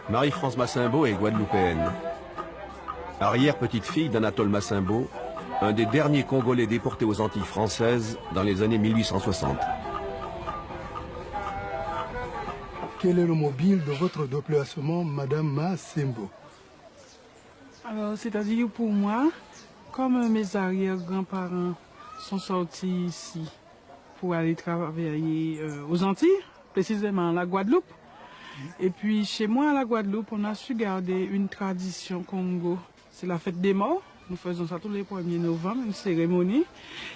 Marie-France Massimbo est guadeloupéenne. Arrière-petite-fille d'Anatole Massimbo, un des derniers Congolais déportés aux Antilles françaises dans les années 1860. Quel est le mobile de votre déplacement, Madame Massimbo? Alors, c'est-à-dire pour moi, comme mes arrière-grands-parents sont sortis ici pour aller travailler aux Antilles, précisément à la Guadeloupe, et puis chez moi à la Guadeloupe, on a su garder une tradition Congo. C'est la fête des morts. Nous faisons ça tous les 1er novembre, une cérémonie.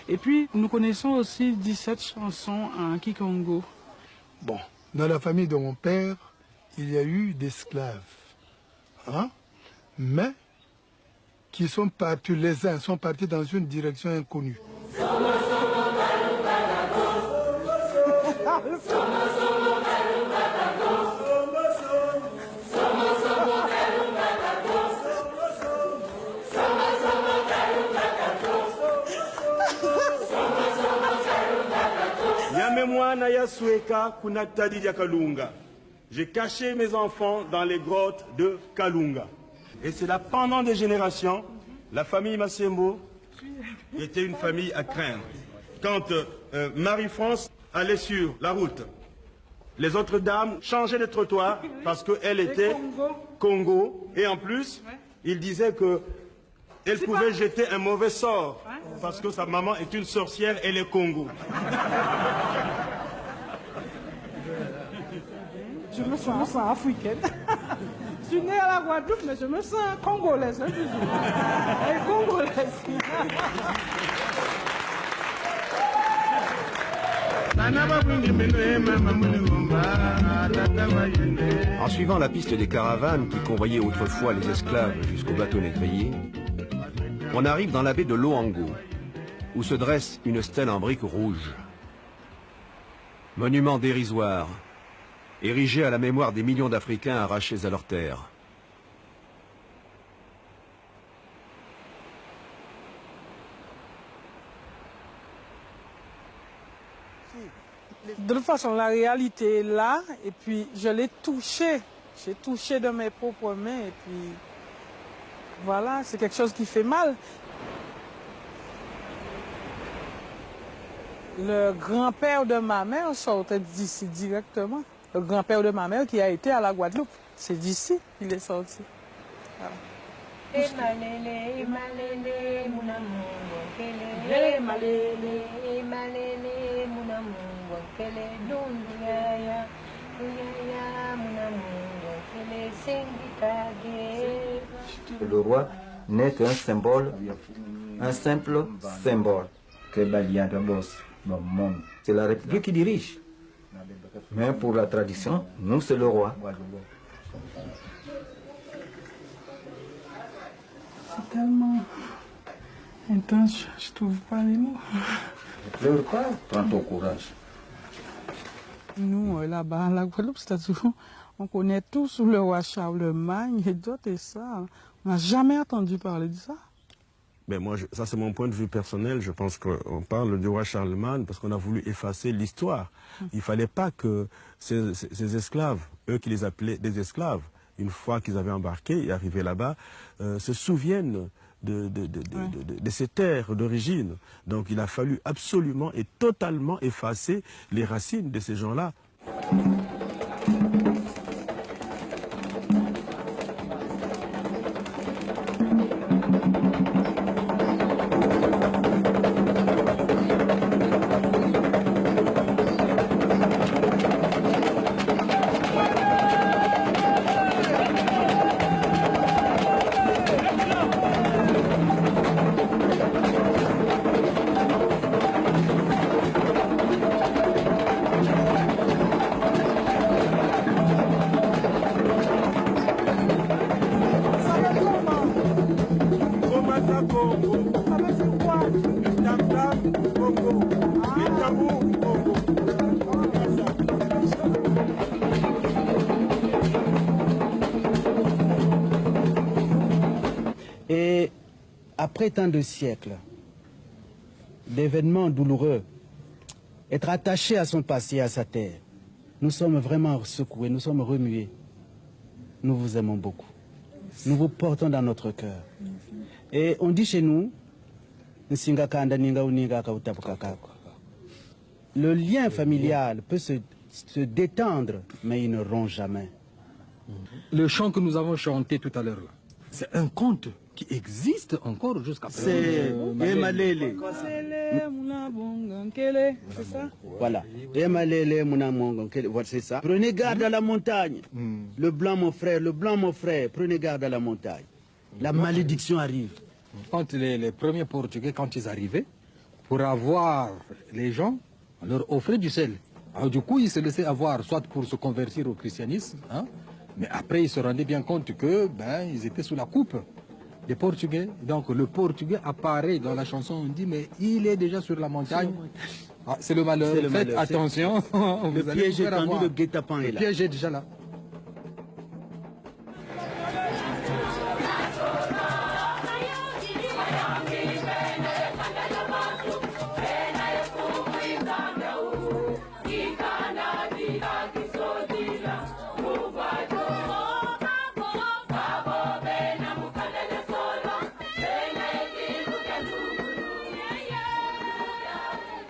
Et puis nous connaissons aussi 17 chansons en Kikongo. Bon, dans la famille de mon père, il y a eu des esclaves. Hein? Mais qui sont partis, les uns sont partis dans une direction inconnue. J'ai caché mes enfants dans les grottes de Kalunga. Et c'est là, pendant des générations, la famille Massimbo était une famille à craindre. Quand Marie-France allait sur la route, les autres dames changeaient de trottoir parce qu'elle était Congo. Et en plus, il disait qu'elle pouvait jeter un mauvais sort parce que sa maman est une sorcière, elle est Congo. Je me sens africaine. Je suis née à la Guadeloupe, mais je me sens congolaise. Hein, toujours. Congolaise. En suivant la piste des caravanes qui convoyaient autrefois les esclaves jusqu'au bateau négrier, on arrive dans la baie de Loango, où se dresse une stèle en briques rouges. Monument dérisoire, érigé à la mémoire des millions d'Africains arrachés à leurs terres. De toute façon, la réalité est là, et puis je l'ai touchée. J'ai touché de mes propres mains, et puis voilà, c'est quelque chose qui fait mal. Le grand-père de ma mère sortait d'ici directement. Le grand-père de ma mère qui a été à la Guadeloupe, c'est d'ici qu'il est sorti. Voilà. Le roi n'est qu'un symbole, un simple symbole que Balia de Boss dans le monde. C'est la République qui dirige. Mais pour la tradition, nous c'est le roi. C'est tellement intense, je trouve pas les mots. Ne pleure pas, prends ton courage. Nous, là-bas, à la Guadeloupe, c'est-à-dire, on connaît tous le roi Charlemagne et d'autres et ça. On n'a jamais entendu parler de ça. Ben moi, ça c'est mon point de vue personnel. Je pense qu'on parle du roi Charlemagne parce qu'on a voulu effacer l'histoire. Il ne fallait pas que ces esclaves, eux qui les appelaient des esclaves, une fois qu'ils avaient embarqué et arrivé là-bas, se souviennent de ces terres d'origine. Donc il a fallu absolument et totalement effacer les racines de ces gens-là. après tant de siècles d'événements douloureux, être attaché à son passé, à sa terre, nous sommes vraiment secoués, nous sommes remués. Nous vous aimons beaucoup. Nous vous portons dans notre cœur. Et on dit chez nous, le lien familial peut se détendre, mais il ne rompt jamais. Le chant que nous avons chanté tout à l'heure, c'est un conte qui existe encore jusqu'à présent. C'est Emalele. C'est ça? Voilà. Emalele, c'est ça. Prenez garde à la montagne. Le blanc, mon frère, prenez garde à la montagne. La malédiction arrive. Quand les premiers Portugais, quand ils arrivaient, pour avoir les gens, on leur offrait du sel. Alors du coup, ils se laissaient avoir, soit pour se convertir au christianisme, hein, mais après ils se rendaient bien compte que ils étaient sous la coupe des Portugais. Donc le Portugais apparaît dans la chanson, on dit mais il est déjà sur la montagne. Ah, c'est le malheur. Faites attention. Le piège est tendu, le guet-apens est là. Le piège est déjà là.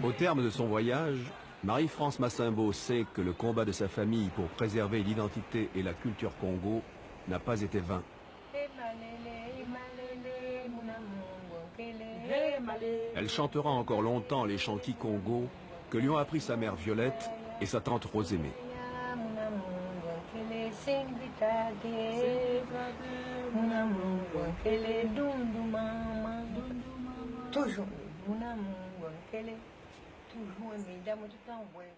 Au terme de son voyage, Marie-France Massimbo sait que le combat de sa famille pour préserver l'identité et la culture Congo n'a pas été vain. Elle chantera encore longtemps les chants Kikongo que lui ont appris sa mère Violette et sa tante Rosémée. Toujours, toujours, mais il a tout le temps, ouais.